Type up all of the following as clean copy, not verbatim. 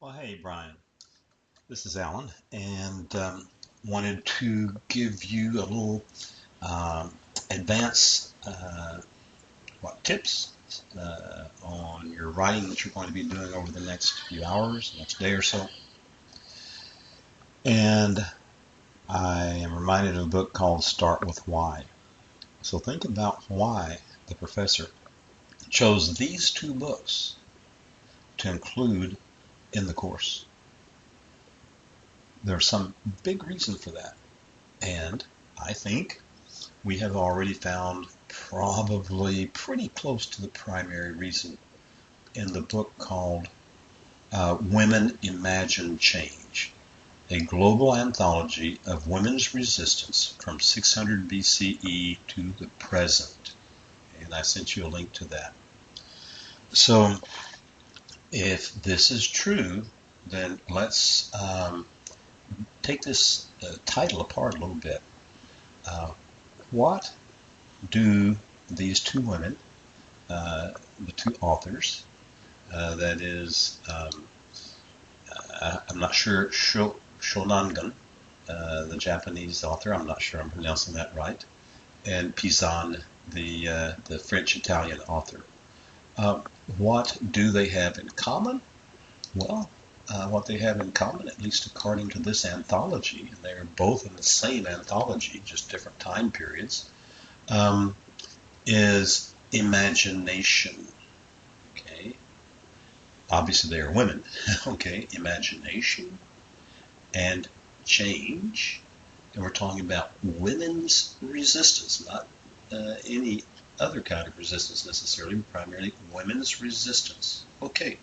Well, hey, Brian. This is Alan, and wanted to give you a little um, advance tips on your writing that you're going to be doing over the next few hours, next day or so. And I am reminded of a book called Start with Why. So think about why the professor chose these two books to include in the course. There's some big reason for that, and I think we have already found probably pretty close to the primary reason in the book called Women Imagine Change, a global anthology of women's resistance from 600 BCE to the present. And I sent you a link to that. So if this is true, then let's take this title apart a little bit. What do these two women, the two authors, that is, I'm not sure, Shonagon, the Japanese author, I'm not sure I'm pronouncing that right, and Pizan, the French-Italian author. What do they have in common? Well, what they have in common, at least according to this anthology, and they're both in the same anthology, just different time periods, is imagination. Okay, obviously they are women. Okay, imagination and change, and we're talking about women's resistance, not any other kind of resistance necessarily, but primarily women's resistance. Okay,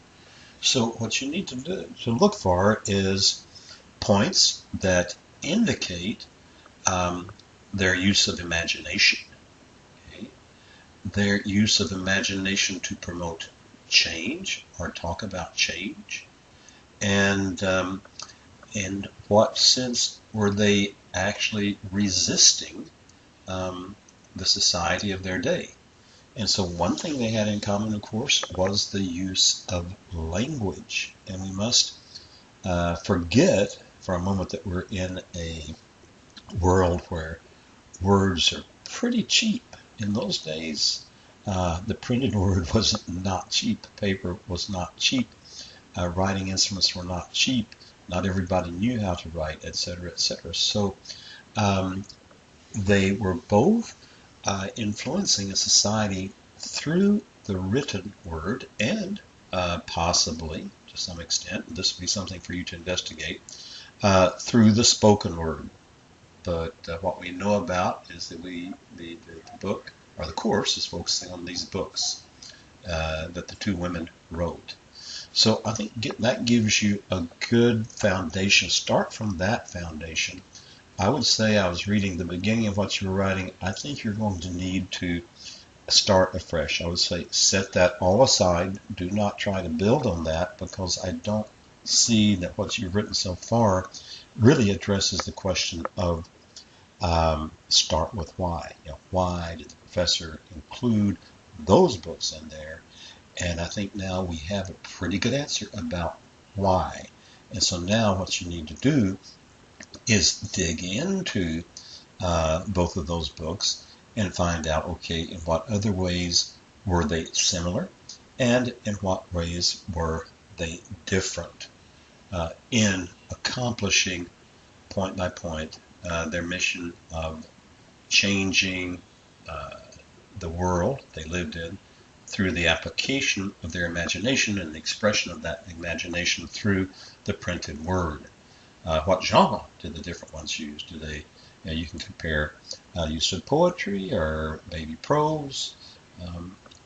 so what you need to do to look for is points that indicate their use of imagination. Okay? Their use of imagination to promote change or talk about change, and in what sense were they actually resisting the society of their day? And so one thing they had in common, of course, was the use of language. And we must forget for a moment that we're in a world where words are pretty cheap. In those days, the printed word was not cheap. Paper was not cheap. Writing instruments were not cheap. Not everybody knew how to write, etc., etc. So they were both influencing a society through the written word and possibly, to some extent, this would be something for you to investigate, through the spoken word. But what we know about is that the book, or the course, is focusing on these books that the two women wrote. So I think that gives you a good foundation. Start from that foundation. I would say I was reading the beginning of what you were writing. I think you're going to need to start afresh. I would say set that all aside. Do not try to build on that, because I don't see that what you've written so far really addresses the question of start with why. Why did the professor include those books in there? And I think now we have a pretty good answer about why. And so now what you need to do is dig into both of those books and find out, okay, in what other ways were they similar, and in what ways were they different in accomplishing, point by point, their mission of changing the world they lived in through the application of their imagination and the expression of that imagination through the printed word. What genre did the different ones use? Do they, you can compare use of poetry or maybe prose.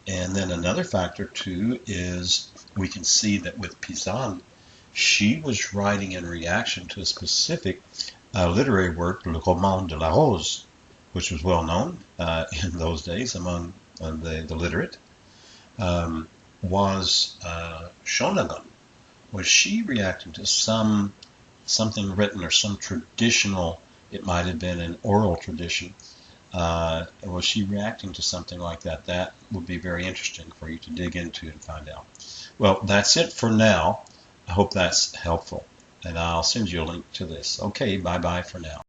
And then another factor too is we can see that with Pizan, she was writing in reaction to a specific literary work, Le Roman de la Rose, which was well known in those days among the literate. Was Shonagon. Was she reacting to something written or some traditional, it might have been an oral tradition, was she reacting to something like that? That would be very interesting for you to dig into and find out. Well, that's it for now. I hope that's helpful, and I'll send you a link to this. Okay, bye-bye for now.